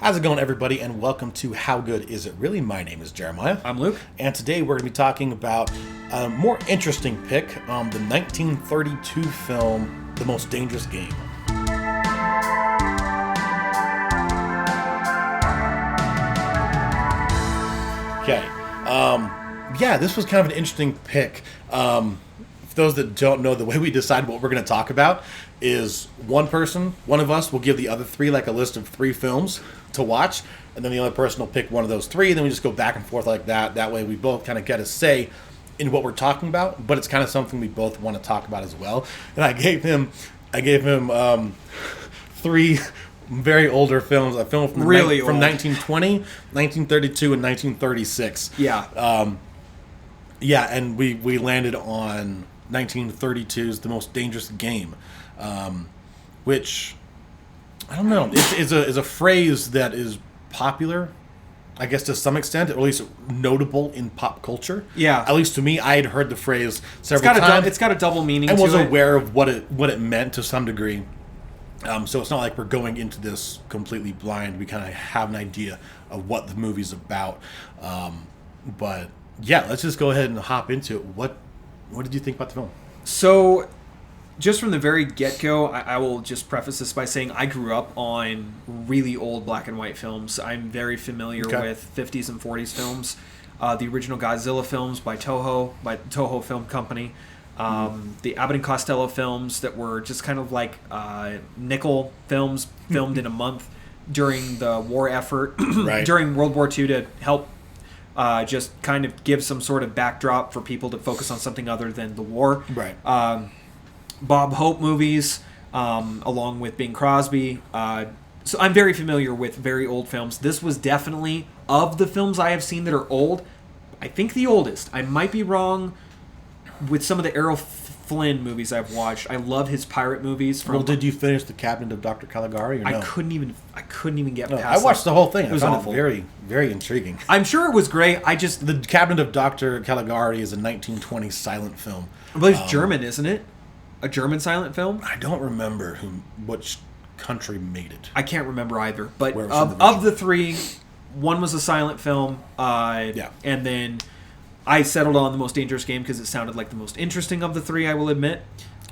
How's it going, everybody, and welcome to How Good Is It Really? My name is Jeremiah. I'm Luke. And today we're going to be talking about a more interesting pick, the 1932 film, The Most Dangerous Game. Okay. Yeah, this was kind of an interesting pick. For those that don't know, the way we decide what we're going to talk about is one of us will give the other three like a list of 3 films to watch, and then the other person will pick one of those 3, and then we just go back and forth like that. That way we both kind of get a say in what we're talking about, but it's kind of something we both want to talk about as well. And I gave him 3 very older films, a film from 1920, 1932, and 1936. Yeah. Yeah, and we landed on 1932's The Most Dangerous Game, which, I don't know, is a phrase that is popular, I guess, to some extent, or at least notable in pop culture. Yeah. At least to me, I had heard the phrase several times. It's got a double meaning and to it. was aware of what it meant to some degree. So it's not like we're going into this completely blind. We kind of have an idea of what the movie's about. But yeah, let's just go ahead and hop into it. What did you think about the film? So, just from the very get-go, I will just preface this by saying I grew up on really old black and white films. I'm very familiar with 50s and 40s films. The original Godzilla films by Toho Film Company. The Abbott and Costello films that were just kind of like nickel films filmed in a month during the war effort, Right. during World War II, to help just kind of give some sort of backdrop for people to focus on something other than the war. Right. Bob Hope movies, along with Bing Crosby. So I'm very familiar with very old films. This was definitely, of the films I have seen that are old, I think the oldest. I might be wrong with some of the Errol Flynn movies I've watched. I love his pirate movies. Well, did you finish The Cabinet of Dr. Caligari or no? I couldn't even get past I watched the whole thing. It was I found awful. it very, very intriguing. I'm sure it was great. The Cabinet of Dr. Caligari is a 1920 silent film. I believe it's German, isn't it? A German silent film? I don't remember which country made it. I can't remember either. But Where it was of the 3, one was a silent film. Yeah. And then I settled on The Most Dangerous Game because it sounded like the most interesting of the 3, I will admit.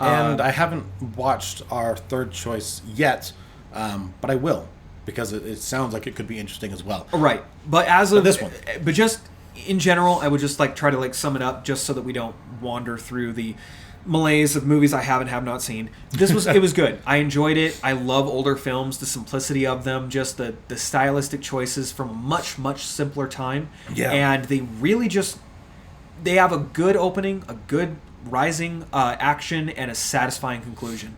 And I haven't watched our third choice yet, but I will, because it sounds like it could be interesting as well. Right. But as of this one. But just in general, I would just try to sum it up just so that we don't wander through the malaise of movies I have and have not seen. It was good. I enjoyed it. I love older films, the simplicity of them, just the stylistic choices from a much, much simpler time. Yeah. And they really they have a good opening, a good rising action, and a satisfying conclusion.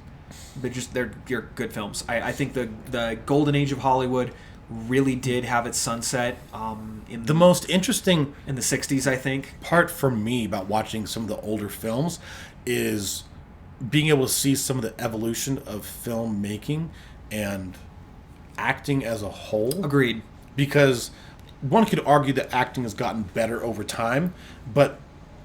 They're good films. I think the golden age of Hollywood really did have its sunset in The most interesting in the 60s, I think. part for me about watching some of the older films is being able to see some of the evolution of filmmaking and acting as a whole. Agreed. Because one could argue that acting has gotten better over time, but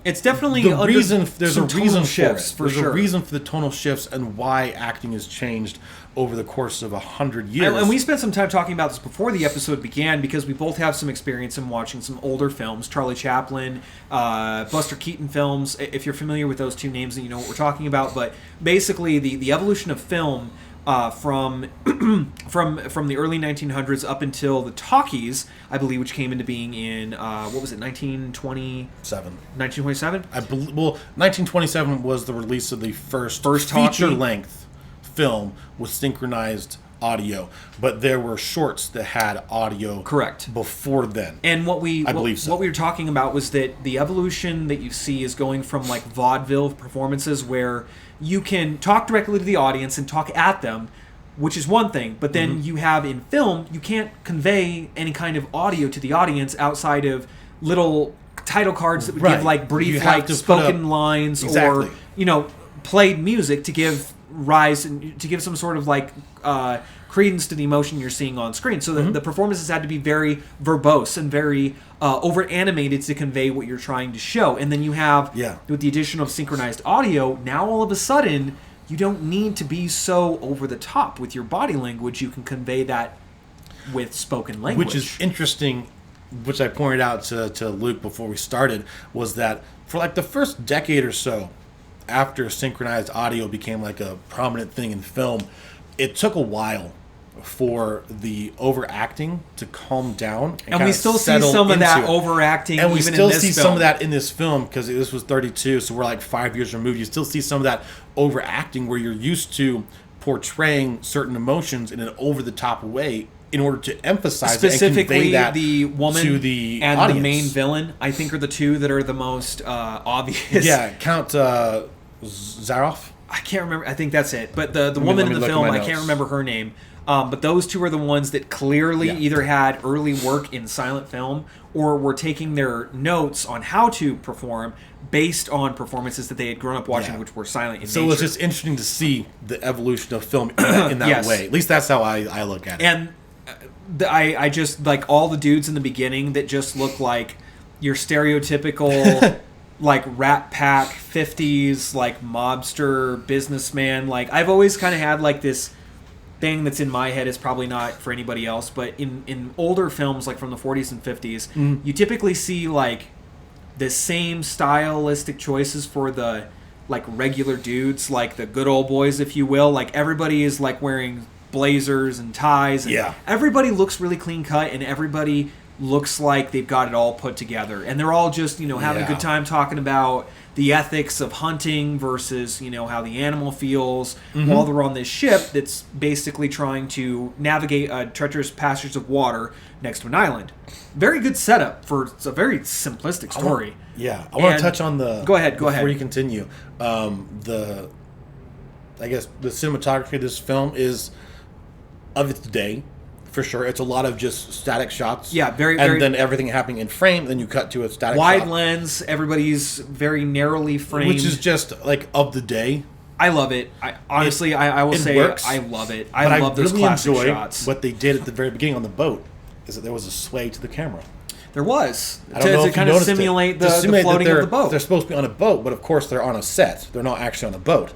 It's definitely there's a reason for it. shifts, for There's sure. a reason for the tonal shifts and why acting has changed over the course of 100 years. And we spent some time talking about this before the episode began because we both have some experience in watching some older films, Charlie Chaplin, Buster Keaton films. If you're familiar with those 2 names, then you know what we're talking about. But basically, the evolution of film from the early 1900s up until the talkies, I believe, which came into being in 1927. 1927. 1927 was the release of the first talkie? feature-length film with synchronized audio, but there were shorts that had audio Correct. before then. And what we were talking about was that the evolution that you see is going from vaudeville performances where you can talk directly to the audience and talk at them, which is one thing, but then you have in film, you can't convey any kind of audio to the audience outside of little title cards that would give You brief have to put spoken up- lines Exactly. or played music to give rise and to give some sort of credence to the emotion you're seeing on screen. So the performances had to be very verbose and very over animated to convey what you're trying to show. And then you have, with the addition of synchronized audio, now all of a sudden you don't need to be so over the top with your body language. You can convey that with spoken language. Which is interesting, which I pointed out to Luke before we started, was that for like the first decade or so, after synchronized audio became like a prominent thing in film, it took a while for the overacting to calm down, and we still see some of that overacting, and we even still in this see film. some of that in this film because this was 32, so we're like 5 years removed. You still see some of that overacting where you're used to portraying certain emotions in an over-the-top way in order to emphasize specifically and convey that the woman to the and audience. the main villain. I think are the two that are the most obvious. Yeah, Count Zaroff. I can't remember. I think that's it. But the woman in the film, I can't remember her name. But those two are the ones that clearly either had early work in silent film or were taking their notes on how to perform based on performances that they had grown up watching, which were silent in nature. So it's just interesting to see the evolution of film in that way. At least that's how I look at it. And I just like all the dudes in the beginning that just look like your stereotypical like Rat Pack 50s like mobster businessman. Like I've always kind of had like this thing that's in my head, is probably not for anybody else, but in older films like from the 40s and 50s, you typically see like the same stylistic choices for the like regular dudes, like the good old boys, if you will. Like everybody is like wearing blazers and ties, and everybody looks really clean cut, and everybody looks like they've got it all put together, and they're all just having a good time talking about the ethics of hunting versus how the animal feels while they're on this ship that's basically trying to navigate a treacherous passage of water next to an island. Very good setup for a very simplistic story. I want to touch on the... Go ahead. Before you continue. I guess the cinematography of this film is of its day, for sure. It's a lot of just static shots. Yeah, very, and then everything happening in frame, then you cut to a static wide shot. lens, everybody's very narrowly framed. Which is just, like, of the day. I love it. Honestly, I will say works, I love it. I love those classic shots. What they did at the very beginning on the boat is that there was a sway to the camera. There was. I don't know to if kind you of noticed simulate the floating of the boat. They're supposed to be on a boat, but of course they're on a set. They're not actually on a boat.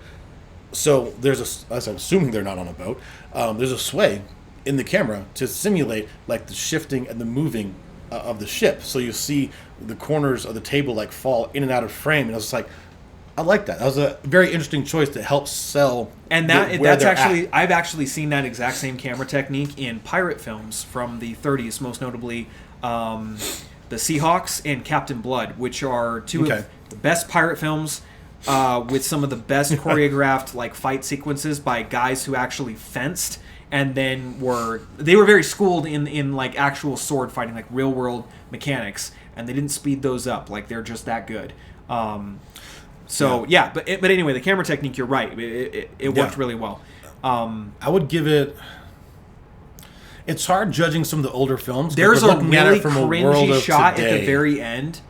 So as I'm assuming they're not on a boat, there's a sway in the camera to simulate like the shifting and the moving of the ship. So you see the corners of the table like fall in and out of frame, and I was just like, I like that. That was a very interesting choice to help sell. And that's actually I've actually seen that exact same camera technique in pirate films from the 30s, most notably the Seahawks and Captain Blood, which are two of the best pirate films with some of the best choreographed like fight sequences by guys who actually fenced. And then were very schooled in like actual sword fighting, like real world mechanics, and they didn't speed those up. Like they're just that good. But anyway, the camera technique, you're right. It worked really well. I would give it. It's hard judging some of the older films. There's a really cringy shot at the very end,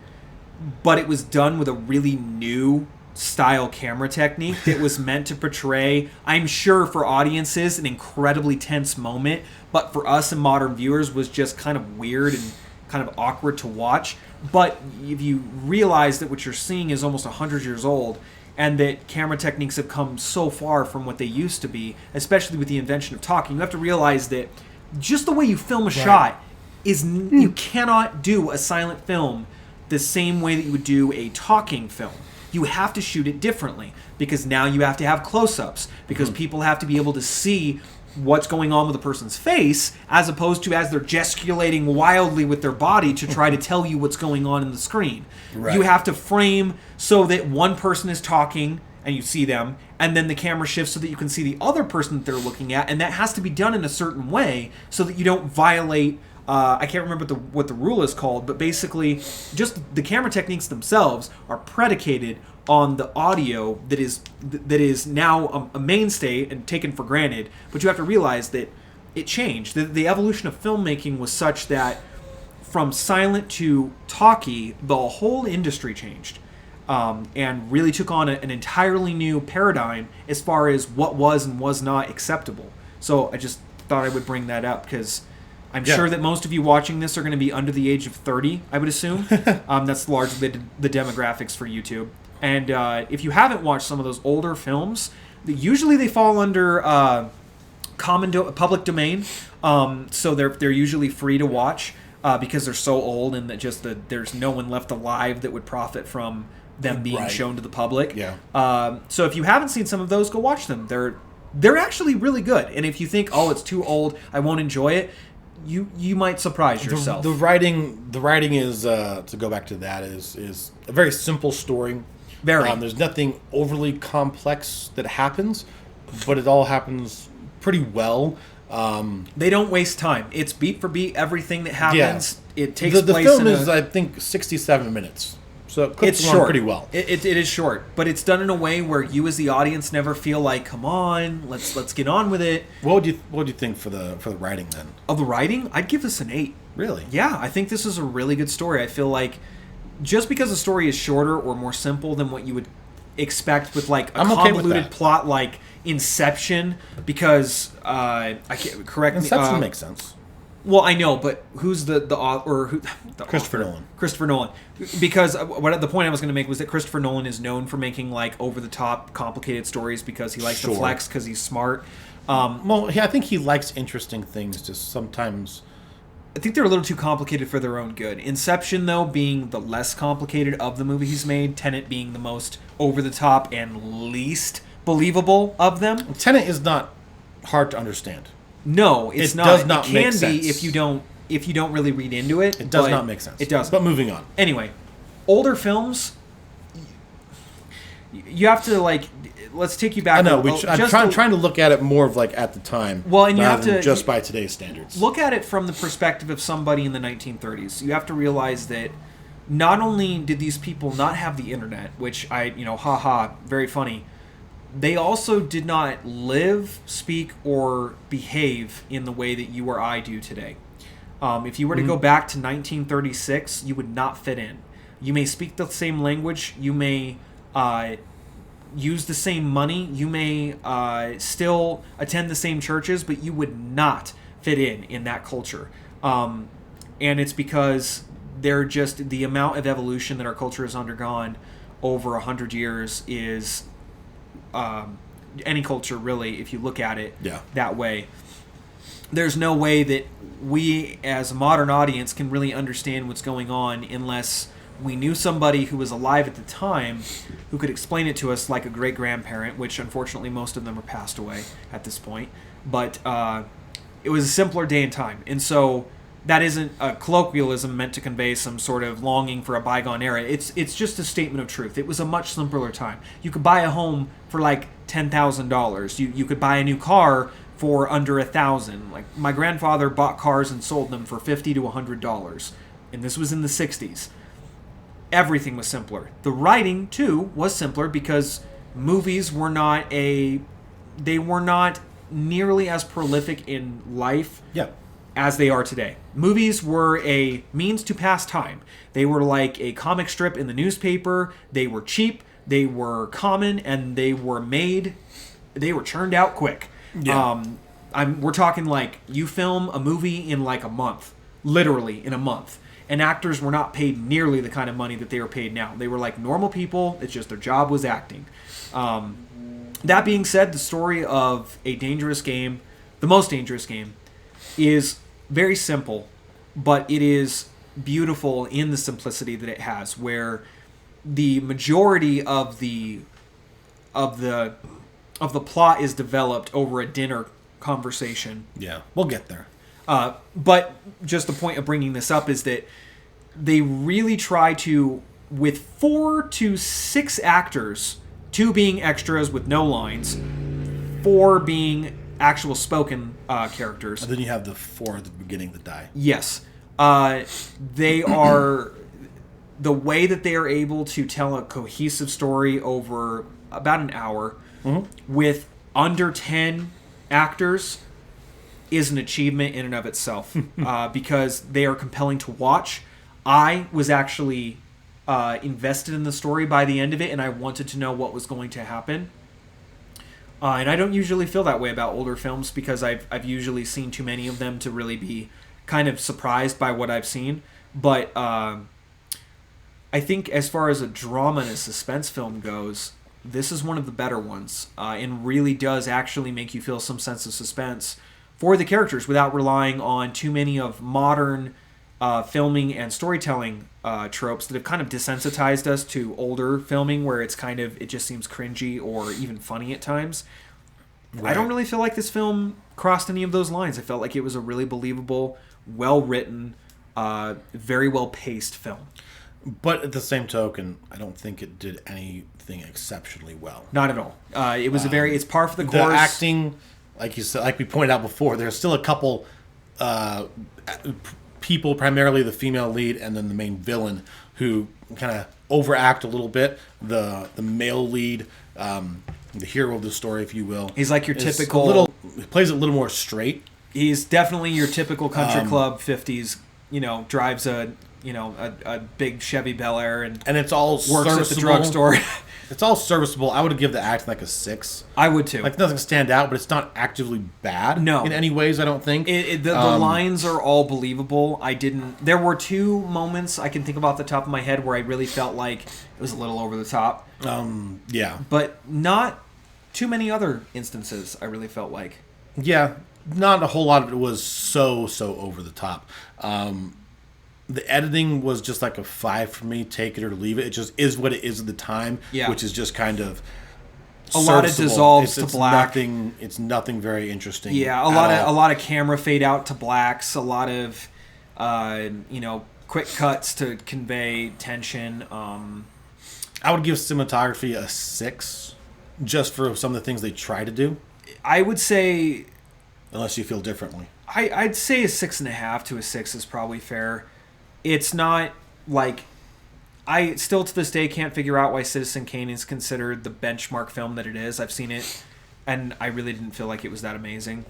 but it was done with a really new style camera technique that was meant to portray, I'm sure for audiences, an incredibly tense moment, but for us and modern viewers was just kind of weird and kind of awkward to watch. But if you realize that what you're seeing is almost 100 years old, and that camera techniques have come so far from what they used to be, especially with the invention of talking, you have to realize that just the way you film a shot is you cannot do a silent film the same way that you would do a talking film. You have to shoot it differently because now you have to have close-ups because people have to be able to see what's going on with a person's face as opposed to as they're gesticulating wildly with their body to try to tell you what's going on in the screen. Right. You have to frame so that one person is talking and you see them, and then the camera shifts so that you can see the other person that they're looking at, and that has to be done in a certain way so that you don't violate I can't remember what the rule is called, but basically just the camera techniques themselves are predicated on the audio that is now a mainstay and taken for granted. But you have to realize that it changed. The evolution of filmmaking was such that from silent to talkie, the whole industry changed. And really took on an entirely new paradigm as far as what was and was not acceptable. So I just thought I would bring that up because I'm sure that most of you watching this are going to be under the age of 30, I would assume. That's largely the demographics for YouTube. And if you haven't watched some of those older films, usually they fall under public domain, so they're usually free to watch because they're so old and that there's no one left alive that would profit from them being shown to the public. Yeah. So if you haven't seen some of those, go watch them. They're actually really good. And if you think, oh, it's too old, I won't enjoy it, you might surprise yourself. The writing is to go back to that is a very simple story. Very. There's nothing overly complex that happens, but it all happens pretty well. They don't waste time. It's beat for beat everything that happens. Yeah. It takes the place. The film is, I think, 67 minutes. So it clips along pretty well. It is short, but it's done in a way where you, as the audience, never feel like, "Come on, let's get on with it." What would you think for the writing then? Of the writing, I'd give this an 8. Really? Yeah, I think this is a really good story. I feel like just because the story is shorter or more simple than what you would expect with like a convoluted plot like Inception, because I can't correct me. Inception makes sense. Well, I know, but who's the author? Or who, Christopher Nolan. Christopher Nolan. Because the point I was going to make was that Christopher Nolan is known for making like over the top, complicated stories because he likes to flex because he's smart. I think he likes interesting things. Just sometimes, I think they're a little too complicated for their own good. Inception, though, being the less complicated of the movie he's made. Tenet being the most over the top and least believable of them. Tenet is not hard to understand. No, it's not. Does not make sense. It can be if you don't really read into it. It does not make sense. It does. But moving on. Anyway, older films, you have to like. Let's take you back. I know. I'm trying to look at it more of like at the time. Well, and you have to just by today's standards. Look at it from the perspective of somebody in the 1930s. You have to realize that not only did these people not have the internet, which very funny. They also did not live, speak, or behave in the way that you or I do today. If you were to go back to 1936, you would not fit in. You may speak the same language. You may use the same money. You may still attend the same churches, but you would not fit in that culture. And it's because they're just the amount of evolution that our culture has undergone over 100 years is... any culture really, if you look at it that way, there's no way that we as a modern audience can really understand what's going on unless we knew somebody who was alive at the time who could explain it to us, like a great grandparent, which unfortunately most of them are passed away at this point. But it was a simpler day and time, and so that isn't a colloquialism meant to convey some sort of longing for a bygone era. It's just a statement of truth. It was a much simpler time. You could buy a home for like $10,000. You could buy a new car for under $1,000. Like my grandfather bought cars and sold them for $50 to $100, and this was in the '60s. Everything was simpler. The writing too was simpler because movies were not nearly as prolific in life. Yeah. As they are today. Movies were a means to pass time. They were like a comic strip in the newspaper. They were cheap, they were common, and they were churned out quick. Yeah. We're talking like you film a movie in like a month. Literally in a month. And actors were not paid nearly the kind of money that they are paid now. They were like normal people, it's just their job was acting. That being said, the story of A Dangerous Game, the Most Dangerous Game, is very simple, but it is beautiful in the simplicity that it has, where the majority of the plot is developed over a dinner conversation. Yeah, we'll get there. But just the point of bringing this up is that they really try to, with 4 to 6 actors, 2 being extras with no lines, 4 being actual spoken characters. And then you have the 4 at the beginning that die. Yes. They are... The way that they are able to tell a cohesive story over about an hour with under 10 actors is an achievement in and of itself because they are compelling to watch. I was actually invested in the story by the end of it, and I wanted to know what was going to happen. And I don't usually feel that way about older films because I've usually seen too many of them to really be kind of surprised by what I've seen. But I think as far as a drama and a suspense film goes, this is one of the better ones, and really does actually make you feel some sense of suspense for the characters without relying on too many of modern filming and storytelling tropes that have kind of desensitized us to older filming, where it just seems cringy or even funny at times. Right. I don't really feel like this film crossed any of those lines. I felt like it was a really believable, well-written, very well-paced film. But at the same token, I don't think it did anything exceptionally well. Not at all. It was it's par for the course. The acting, like you said, like we pointed out before, there's still a couple people, primarily the female lead and then the main villain, who kind of overact a little bit. The male lead, the hero of the story, if you will, he's like your typical. He plays it a little more straight. He's definitely your typical country club 50s. Drives a big Chevy Bel Air and it's all works at the drugstore. It's all serviceable. I would give the acting like a 6. I would too. Like, it doesn't stand out, but it's not actively bad. No. In any ways, I don't think. The lines are all believable. There were 2 moments I can think about off the top of my head where I really felt like it was a little over the top. Yeah. But not too many other instances, I really felt like. Yeah. Not a whole lot of it was so over the top. The editing was just like a 5 for me. Take it or leave it. It just is what it is at the time, which is just kind of a lot of dissolves to black. It's nothing very interesting. Yeah, a lot of camera fade out to blacks. A lot of quick cuts to convey tension. I would give cinematography a 6, just for some of the things they try to do. I would say, unless you feel differently, I'd say a 6.5 to a 6 is probably fair. It's not like, I still to this day can't figure out why Citizen Kane is considered the benchmark film that it is. I've seen it, and I really didn't feel like it was that amazing.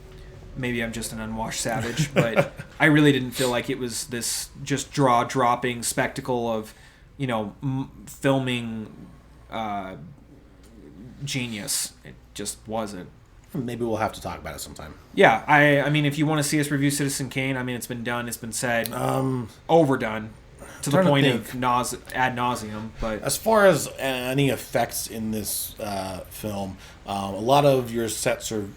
Maybe I'm just an unwashed savage, but I really didn't feel like it was this just jaw-dropping spectacle of, filming genius. It just wasn't. Maybe we'll have to talk about it sometime. Yeah, I mean, if you want to see us review Citizen Kane, I mean, it's been done, it's been said, overdone to the point of ad nauseum. But as far as any effects in this film, a lot of your sets are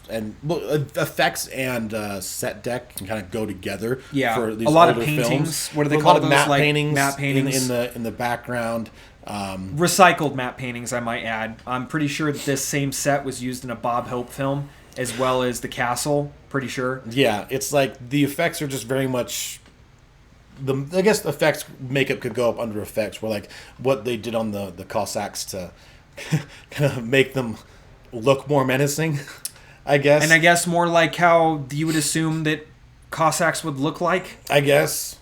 effects and set deck can kind of go together. Yeah, for these a lot older of paintings. Films. What do they call those? Matte like paintings, matte paintings in the background. Recycled matte paintings, I might add. I'm pretty sure that this same set was used in a Bob Hope film, as well as The Castle. Pretty sure. Yeah, it's like the effects are just very much. I guess the effects makeup could go up under effects, where like what they did on the Cossacks to kind of make them look more menacing, I guess. And I guess more like how you would assume that Cossacks would look like. I guess.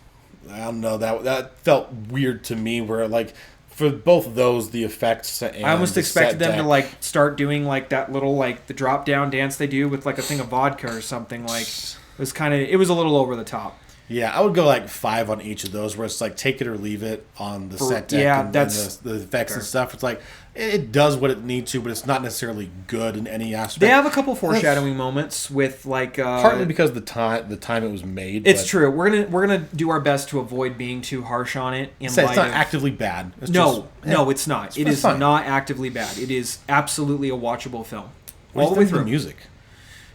I don't know, that felt weird to me, where like. For both of those, the effects and I almost expected them to like start doing like that little like the drop down dance they do with like a thing of vodka or something. Like it was a little over the top. Yeah, I would go like 5 on each of those, where it's like take it or leave it on the set deck and the effects and stuff. It's like it does what it needs to, but it's not necessarily good in any aspect. They have a couple foreshadowing moments with like partly because the time it was made. It's true. We're gonna do our best to avoid being too harsh on it. It's not actively bad. It's it's not. It is not actively bad. It is absolutely a watchable film. All the way through music.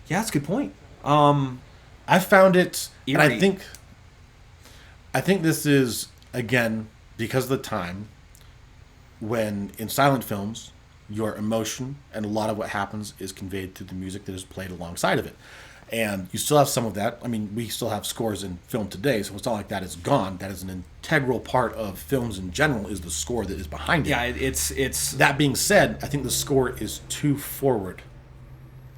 Yeah, that's a good point. I found it, eerie. And I think this is, again, because of the time, when in silent films, your emotion and a lot of what happens is conveyed through the music that is played alongside of it. And you still have some of that. I mean, we still have scores in film today, so it's not like that is gone. That is an integral part of films in general, is the score that is behind it. Yeah, it's... That being said, I think the score is too forward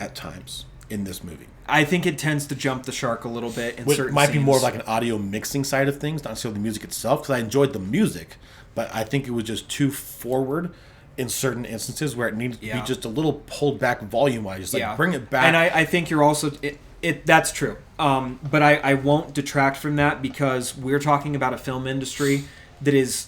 at times in this movie. I think it tends to jump the shark a little bit in certain might scenes. be more of like an audio mixing side of things, not necessarily the music itself, because I enjoyed the music, but I think it was just too forward in certain instances where it needed to be just a little pulled back volume-wise. Just bring it back. And I think you're also... that's true. But I won't detract from that, because we're talking about a film industry that is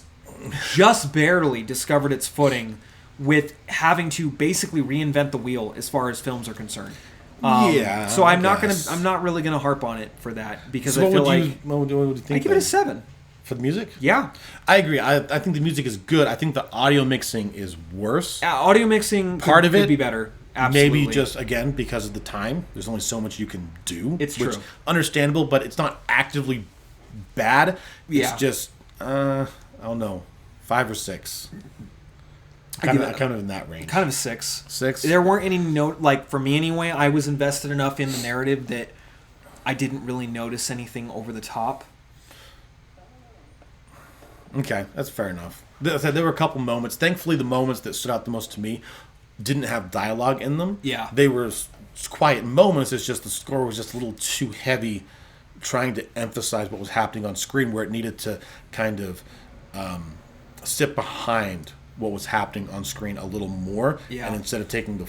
just barely discovered its footing with having to basically reinvent the wheel as far as films are concerned. So I'm not really gonna harp on it for that, because I feel like what would you think? I give it a 7. For the music? Yeah. I agree. I think the music is good. I think the audio mixing is worse. Audio mixing Part of it could be better. Absolutely. Maybe just, again, because of the time. There's only so much you can do. It's which, true. Understandable, but it's not actively bad. Yeah. It's just, I don't know, 5 or 6. Kind of in that range. Kind of a 6. 6? There weren't any for me anyway, I was invested enough in the narrative that I didn't really notice anything over the top. Okay, that's fair enough. There were a couple moments. Thankfully, the moments that stood out the most to me didn't have dialogue in them. Yeah. They were quiet moments. It's just the score was just a little too heavy, trying to emphasize what was happening on screen, where it needed to kind of sit behind what was happening on screen a little more. Yeah. And instead of taking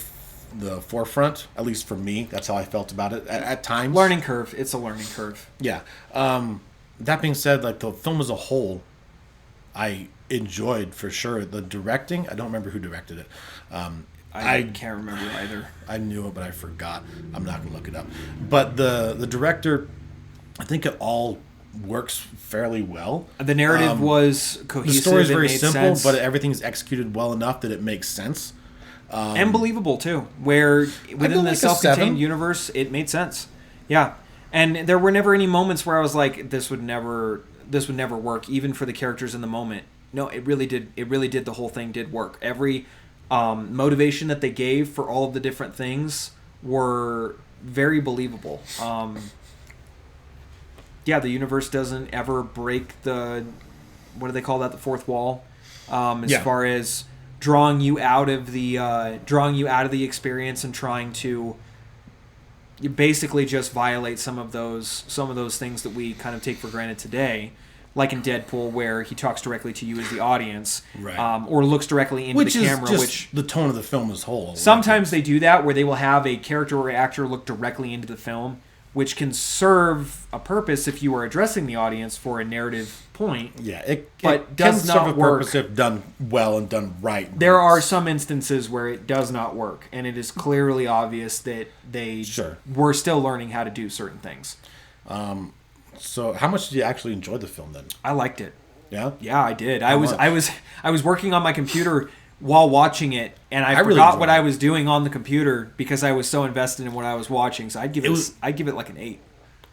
the forefront, at least for me, that's how I felt about it at times. Learning curve. It's a learning curve. Yeah. That being said, like the film as a whole, I enjoyed for sure. The directing, I don't remember who directed it. I can't remember either. I knew it, but I forgot. I'm not going to look it up. But the director, I think it all works fairly well. The narrative was cohesive. The story is very made simple, sense. but everything's executed well enough that it makes sense. And believable, too. Where within the like a self-contained 7. universe, it made sense. Yeah. And there were never any moments where I was like, this would never work, even for the characters in the moment. No, it really did. It really did. The whole thing did work. Every motivation that they gave for all of the different things were very believable. The universe doesn't ever break the, what do they call that? The fourth wall. As far as drawing you out of the experience and trying to basically just violate some of those things that we kind of take for granted today. Like in Deadpool, where he talks directly to you as the audience, right. Or looks directly into the camera. Which is which the tone of the film as a whole. Sometimes they do that, where they will have a character or actor look directly into the film, which can serve a purpose if you are addressing the audience for a narrative point. Yeah, it does can not serve a work purpose if done well and done right. There are some instances where it does not work, and it is clearly obvious that they were still learning how to do certain things. So, how much did you actually enjoy the film then? I liked it. Yeah? Yeah, I did. I was working on my computer while watching it, and I forgot what I was doing on the computer because I was so invested in what I was watching. So I'd give it like an 8.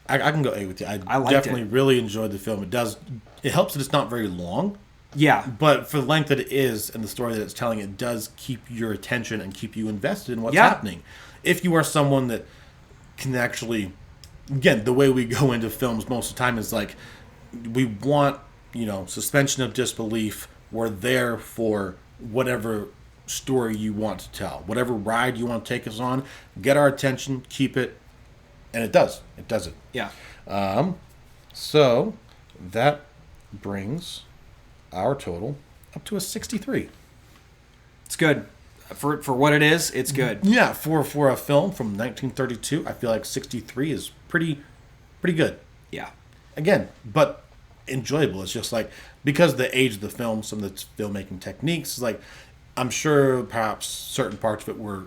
I can go 8 with you. I liked definitely it. really enjoyed the film. It helps that it's not very long. Yeah. But for the length that it is and the story that it's telling, it does keep your attention and keep you invested in what's happening. If you are someone that can actually, again, the way we go into films most of the time is like, we want, suspension of disbelief. We're there for whatever story you want to tell, whatever ride you want to take us on. Get our attention, keep it, and it does. It does it. Yeah. So that brings our total up to a 63. It's good. For what it is, it's good. Yeah, for a film from 1932, I feel like 63 is pretty good. Yeah. Again, but enjoyable. It's just like, because of the age of the film, some of the filmmaking techniques, like, I'm sure perhaps certain parts of it were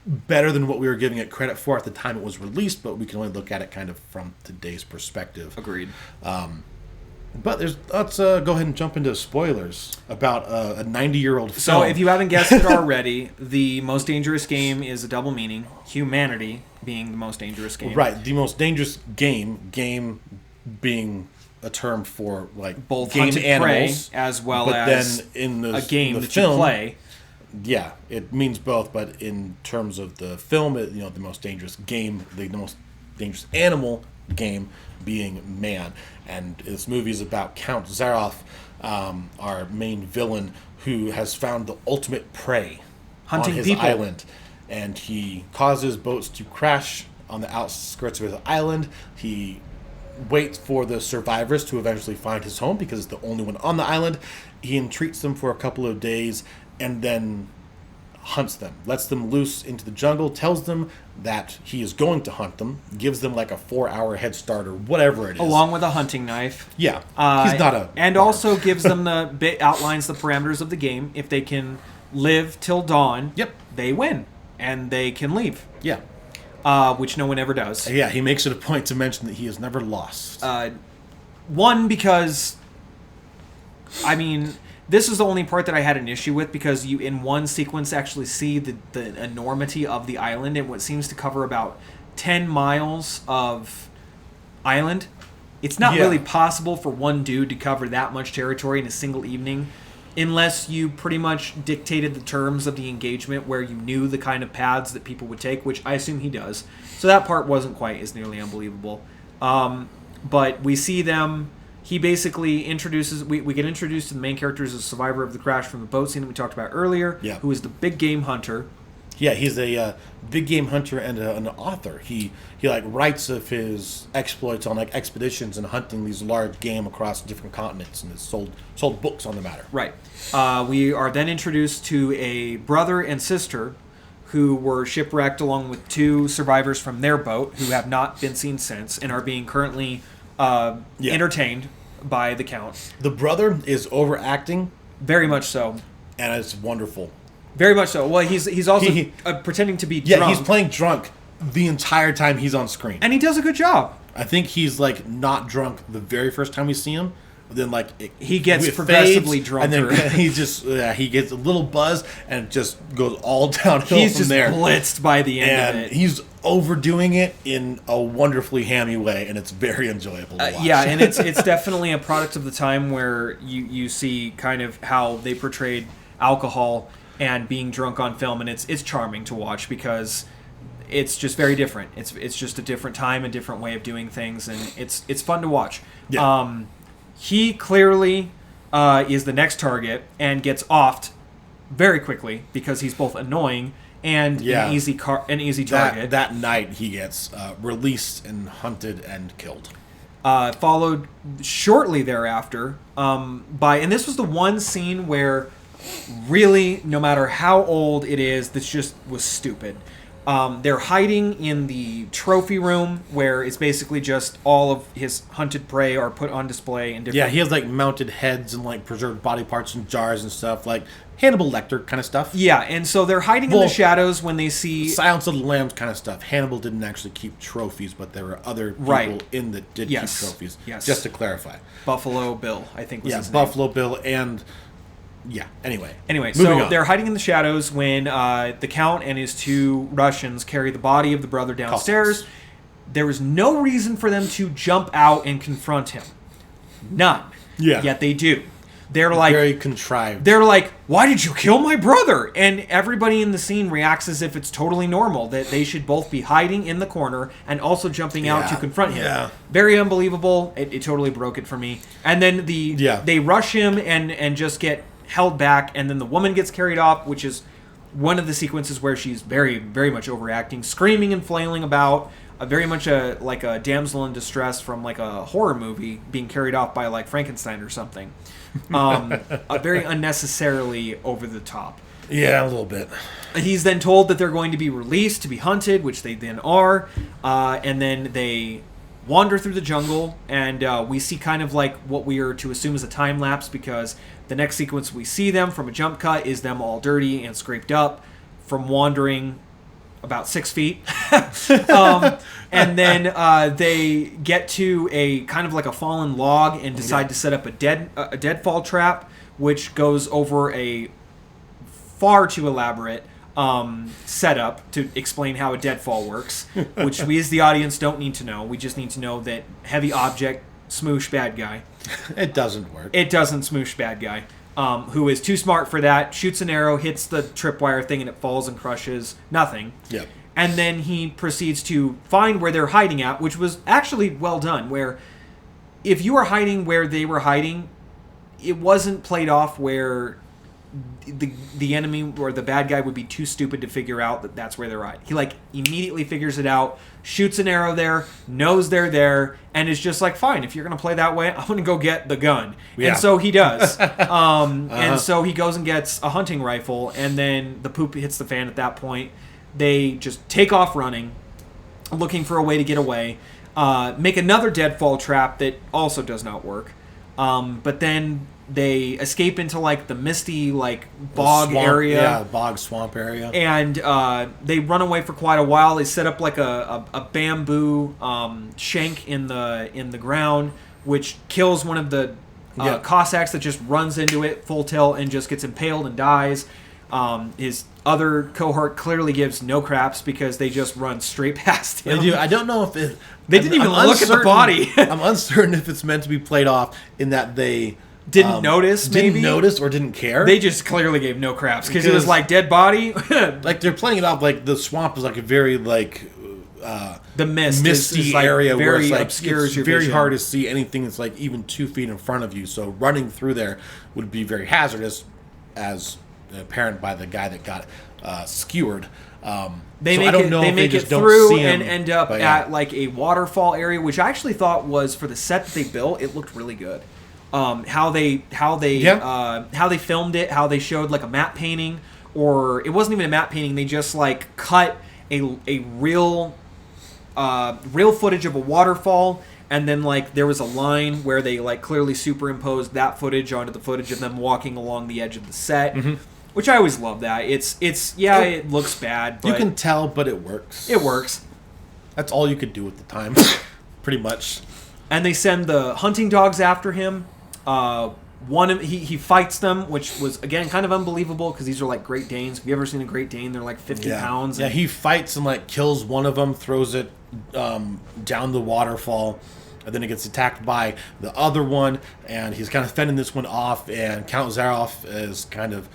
better than what we were giving it credit for at the time it was released, but we can only look at it kind of from today's perspective. Agreed. But let's go ahead and jump into spoilers about a 90-year-old film. So if you haven't guessed it already, the most dangerous game is a double meaning. Humanity being the most dangerous game. Right. The most dangerous game being a term for like both game hunted animals, prey as well but as then in a game the that film, you play. Yeah, it means both, but in terms of the film, the most dangerous game, the most dangerous animal game being man. And this movie is about Count Zaroff, our main villain, who has found the ultimate prey hunting on his people. island. And he causes boats to crash on the outskirts of his island. He waits for the survivors to eventually find his home because it's the only one on the island. He entreats them for a couple of days and then hunts them, lets them loose into the jungle, tells them that he is going to hunt them, gives them like a 4-hour head start or whatever it is. Along with a hunting knife. Yeah. He's not a... And also gives them outlines the parameters of the game. If they can live till dawn, they win. And they can leave. Yeah. Which no one ever does. Yeah, he makes it a point to mention that he has never lost. One, because I mean, this is the only part that I had an issue with, because you, in one sequence, actually see the enormity of the island, and what seems to cover about 10 miles of island. It's not really possible for one dude to cover that much territory in a single evening, unless you pretty much dictated the terms of the engagement where you knew the kind of paths that people would take, which I assume he does. So that part wasn't quite as nearly unbelievable. But we see them. He basically introduces... We get introduced to the main character as a survivor of the crash from the boat scene that we talked about earlier, who is the big game hunter. Yeah, he's a big game hunter and an author. He like writes of his exploits on like expeditions and hunting these large game across different continents, and has sold books on the matter. Right. We are then introduced to a brother and sister who were shipwrecked along with 2 survivors from their boat who have not been seen since and are being currently entertained by the Count. The brother is overacting. Very much so. And it's wonderful. Very much so. Well, he's also pretending to be drunk. Yeah, he's playing drunk the entire time he's on screen. And he does a good job. I think he's like not drunk the very first time we see him. Then like he gets progressively drunker. And then he just he gets a little buzz and just goes all downhill he's from just there. Blitzed by the end of it. He's overdoing it in a wonderfully hammy way, and it's very enjoyable to watch. Yeah, and it's definitely a product of the time where you see kind of how they portrayed alcohol and being drunk on film, and it's charming to watch because it's just very different. It's just a different time, a different way of doing things, and it's fun to watch. Yeah. He clearly is the next target and gets offed very quickly because he's both annoying and an easy target. That night he gets released and hunted and killed. Followed shortly thereafter by, and this was the one scene where really, no matter how old it is, this just was stupid. They're hiding in the trophy room where it's basically just all of his hunted prey are put on display in different... Yeah, he has like mounted heads and like preserved body parts in jars and stuff, like Hannibal Lecter kind of stuff. Yeah, and so they're hiding in the shadows when they see... Silence of the Lambs kind of stuff. Hannibal didn't actually keep trophies, but there were other people in that did keep trophies. Yes. Just to clarify. Buffalo Bill, I think was his name. Buffalo Bill and... Yeah, anyway, so they're hiding in the shadows when the Count and his 2 Russians carry the body of the brother downstairs. There was no reason for them to jump out and confront him. None. Yeah. Yet they do. They're like... Very contrived. They're like, why did you kill my brother? And everybody in the scene reacts as if it's totally normal, that they should both be hiding in the corner and also jumping out to confront him. Yeah. Very unbelievable. It totally broke it for me. And then they rush him and just get... held back, and then the woman gets carried off, which is one of the sequences where she's very, very much overacting, screaming and flailing about, very much like a damsel in distress from like a horror movie being carried off by like Frankenstein or something. Very unnecessarily over the top. Yeah, a little bit. He's then told that they're going to be released to be hunted, which they then are, and then they wander through the jungle, and we see kind of like what we are to assume is a time lapse, because the next sequence we see them from a jump cut is them all dirty and scraped up from wandering about 6 feet. And then they get to a kind of like a fallen log and decide to set up a deadfall trap, which goes over a far too elaborate setup to explain how a deadfall works, which we as the audience don't need to know. We just need to know that heavy object, smoosh bad guy. It doesn't work. It doesn't smoosh bad guy. Who is too smart for that, shoots an arrow, hits the tripwire thing, and it falls and crushes nothing. Yep. And then he proceeds to find where they're hiding at, which was actually well done, where if you were hiding where they were hiding, it wasn't played off where the enemy or the bad guy would be too stupid to figure out that that's where they're at. He like immediately figures it out, shoots an arrow there, knows they're there, and is just like, fine, if you're going to play that way, I'm going to go get the gun. Yeah. And so he does. And so he goes and gets a hunting rifle, and then the poop hits the fan at that point. They just take off running, looking for a way to get away, make another deadfall trap that also does not work. But then they escape into like the misty like bog area. Yeah, bog swamp area. And they run away for quite a while. They set up like a bamboo shank in the ground, which kills one of the Cossacks that just runs into it full tilt and just gets impaled and dies. His other cohort clearly gives no craps because they just run straight past him. They do. I don't know if they didn't even look at the body. I'm uncertain if it's meant to be played off in that they didn't notice, maybe didn't notice or didn't care. They just clearly gave no craps because it was like dead body. Like they're playing it off like the swamp is like a very like the misty is like area where it's like obscures your very vision. hard to see anything that's like even 2 feet in front of you. So running through there would be very hazardous, as apparent by the guy that got skewered. They make it through and end up at like a waterfall area, which I actually thought was, for the set that they built, it looked really good. How they filmed it, how they showed like a matte painting, or it wasn't even a matte painting. They just like cut a real footage of a waterfall, and then like there was a line where they like clearly superimposed that footage onto the footage of them walking along the edge of the set. Mm-hmm. Which I always love that. It looks bad, but you can tell, but it works. It works. That's all you could do at the time, pretty much. And they send the hunting dogs after him. He fights them, which was again kind of unbelievable because these are like Great Danes. Have you ever seen a Great Dane? They're like 50 pounds. Yeah, he fights and like kills one of them, throws it down the waterfall. And then it gets attacked by the other one, and he's kind of fending this one off. And Count Zaroff is kind of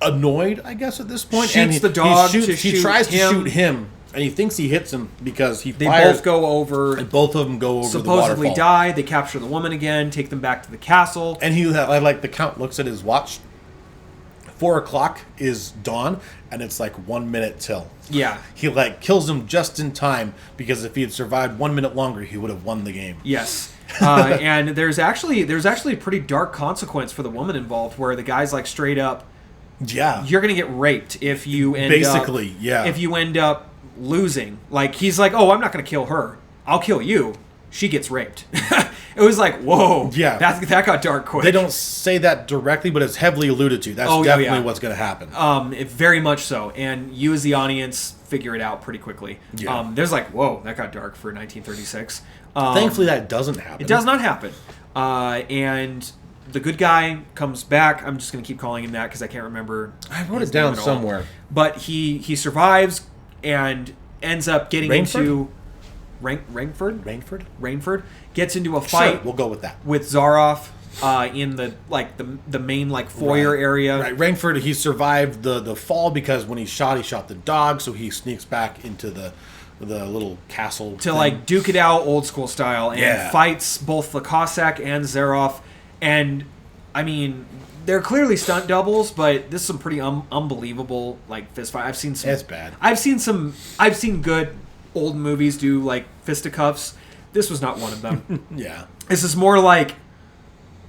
annoyed, I guess, at this point. Shoots the dog he tries to shoot him, and he thinks he hits him because they both go over. And both of them go over supposedly the waterfall. Die. They capture the woman again, take them back to the castle. And the Count looks at his watch. 4:00 is dawn, and it's like 1 minute till. Yeah. He like kills him just in time because if he had survived 1 minute longer, he would have won the game. Yes. And there's actually a pretty dark consequence for the woman involved, where the guy's like straight up, you're gonna get raped if you end up losing. Like he's like, oh, I'm not gonna kill her, I'll kill you. She gets raped. It was like, whoa, yeah, that got dark quick. They don't say that directly, but it's heavily alluded to. That's definitely what's going to happen. Very much so, and you as the audience figure it out pretty quickly. Yeah. There's like, whoa, that got dark for 1936. Thankfully, that doesn't happen. It does not happen. And the good guy comes back. I'm just going to keep calling him that because I can't remember. I wrote it down somewhere. But he survives and ends up getting into Rainford gets into a fight. Sure, we'll go with that. With Zaroff in the main like foyer area. Right, Rainford, he survived the fall because when he shot the dog, so he sneaks back into the little castle to like duke it out old school style and fights both the Cossack and Zaroff. And I mean, they're clearly stunt doubles, but this is some pretty unbelievable like fist fight. I've seen some. It's bad. I've seen good old movies do like fisticuffs. This was not one of them. Yeah. This is more like,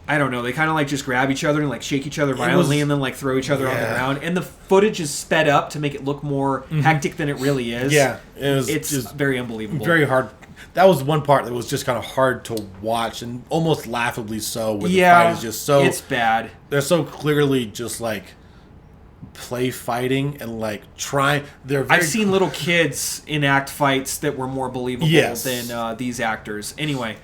I don't know, they kind of like just grab each other and like shake each other violently and then like throw each other on the ground. And the footage is sped up to make it look more hectic than it really is. Yeah. It's just very unbelievable. Very hard. That was one part that was just kind of hard to watch and almost laughably so. Where the fight is just so... it's bad. They're so clearly just like play fighting and like trying. I've seen little kids enact fights that were more believable than these actors. Anyway,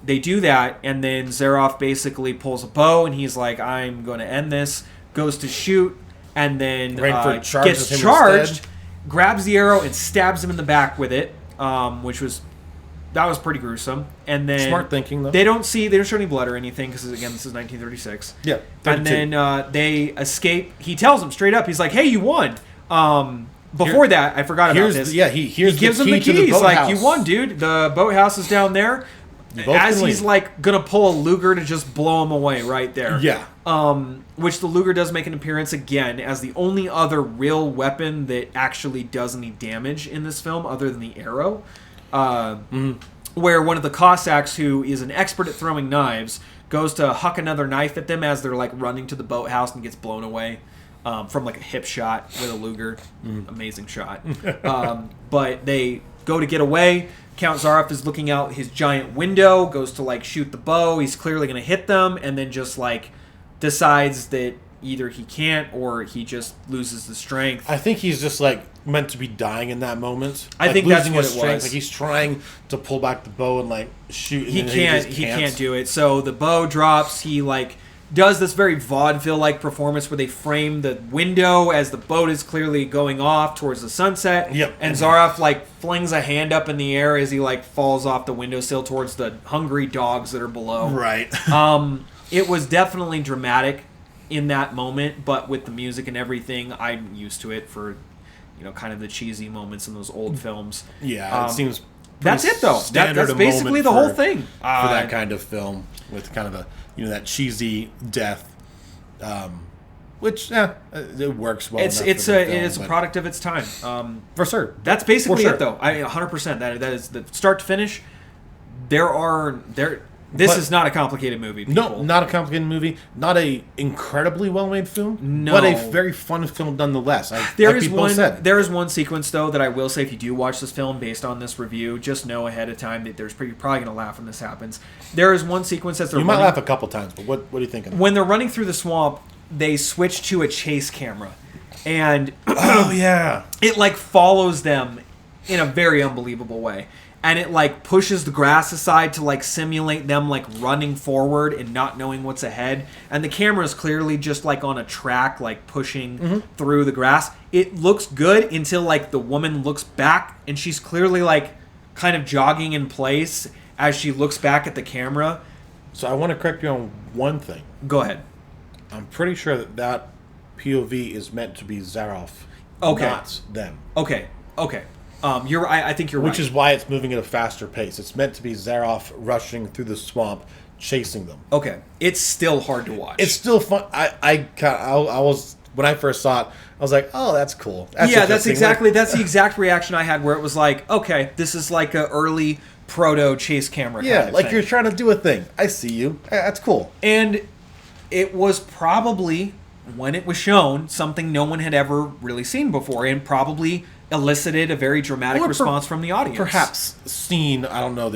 they do that, and then Zaroff basically pulls a bow, and he's like, "I'm going to end this." Goes to shoot, and then gets charged, grabs the arrow, and stabs him in the back with it, which was pretty gruesome. And then smart thinking, though. They don't show any blood or anything because again, this is 1936. Yeah, 32. And then they escape. He tells them straight up. He's like, "Hey, you won." Before that, I forgot about this. Yeah, he gives them the key. He's like, "You won, dude. The boathouse is down there." As he's like gonna pull a Luger to just blow him away right there. Yeah. Which the Luger does make an appearance again as the only other real weapon that actually does any damage in this film, other than the arrow. Where one of the Cossacks, who is an expert at throwing knives, goes to huck another knife at them as they're like running to the boathouse and gets blown away from like a hip shot with a Luger. Amazing shot. But they go to get away. Count Zaroff is looking out his giant window, goes to like shoot the bow. He's clearly going to hit them, and then just like decides that either he can't or he just loses the strength. I think he's just like meant to be dying in that moment. I like, think that's losing what his it strength. was. Like he's trying to pull back the bow and like shoot. He and can't. just He can't do it. So the bow drops. He like does this very vaudeville-like performance where they frame the window as the boat is clearly going off towards the sunset. Yep. And Zaroff like flings a hand up in the air as he like falls off the windowsill towards the hungry dogs that are below. Right. It was definitely dramatic in that moment, but with the music and everything, I'm used to it for, kind of the cheesy moments in those old films. Yeah, it seems. That's it though. That's basically the whole thing for that kind of film with kind of a that cheesy death, which it works well. It's a product of its time. For sure. That's basically For sure. it though. 100%. That is the start to finish. This is not a complicated movie. People. No, not a complicated movie. Not a incredibly well-made film. No. But a very fun film nonetheless. There is one sequence, though, that I will say if you do watch this film based on this review, just know ahead of time that you're probably going to laugh when this happens. There is one sequence that You might laugh a couple times, but what are you thinking? When they're running through the swamp, they switch to a chase camera. And oh, yeah. It, follows them in a very unbelievable way. And it pushes the grass aside to simulate them running forward and not knowing what's ahead. And the camera is clearly just on a track, pushing through the grass. It looks good until the woman looks back and she's clearly kind of jogging in place as she looks back at the camera. So I want to correct you on one thing. Go ahead. I'm pretty sure that POV is meant to be Zaroff, not them. Okay. I think you're right. Which is why it's moving at a faster pace. It's meant to be Zaroff rushing through the swamp, chasing them. Okay. It's still hard to watch. It's still fun. I was when I first saw it, I was like, "Oh, that's cool." That's the exact reaction I had, where it was like, "Okay, this is like a early proto chase camera." Yeah, kind of thing. you're trying to do a thing. I see you. That's cool. And it was probably, when it was shown, something no one had ever really seen before, and probably elicited a very dramatic response from the audience. Perhaps seen, I don't know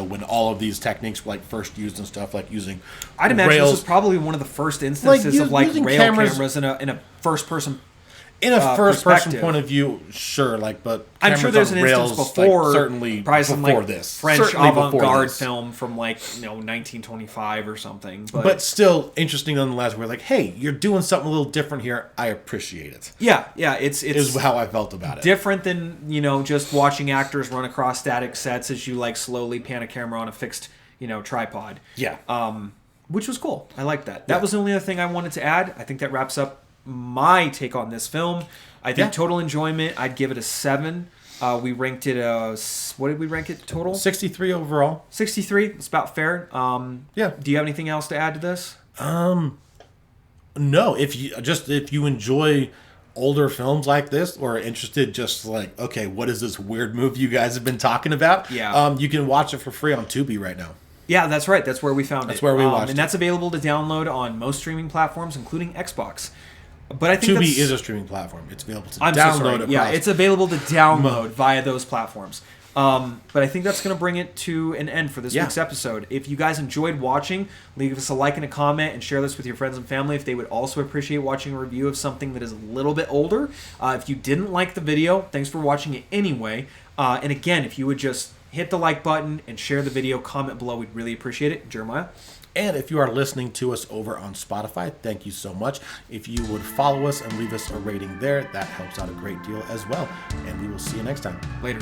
when all of these techniques were first used and stuff, using I'd imagine rails. this was probably one of the first instances of rail cameras in a first person. In a first-person point of view, sure, but I'm sure there's an instance before, certainly probably some before this French certainly avant-garde film from 1925 or something. But still interesting nonetheless. We're hey, you're doing something a little different here. I appreciate it. Yeah, it's is how I felt about it. Different than just watching actors run across static sets as you slowly pan a camera on a fixed tripod. Yeah, which was cool. I liked that. That was the only other thing I wanted to add. I think that wraps up my take on this film. I think total enjoyment, I'd give it a 7. We ranked it what did we rank it total? 63 overall. 63. It's about fair. Yeah. Do you have anything else to add to this? No. If you enjoy older films like this, or are interested, okay, what is this weird movie you guys have been talking about? Yeah. You can watch it for free on Tubi right now. Yeah, that's right. That's where we found it. That's where we watched it. And that's available to download on most streaming platforms, including Xbox. But I think Tubi is a streaming platform. It's available to download. So sorry. Yeah, it's available to download via those platforms. But I think that's going to bring it to an end for this week's episode. If you guys enjoyed watching, leave us a like and a comment and share this with your friends and family if they would also appreciate watching a review of something that is a little bit older. If you didn't like the video, thanks for watching it anyway. And again, if you would just hit the like button and share the video, comment below, we'd really appreciate it. Jeremiah? And if you are listening to us over on Spotify, thank you so much. If you would follow us and leave us a rating there, that helps out a great deal as well. And we will see you next time. Later.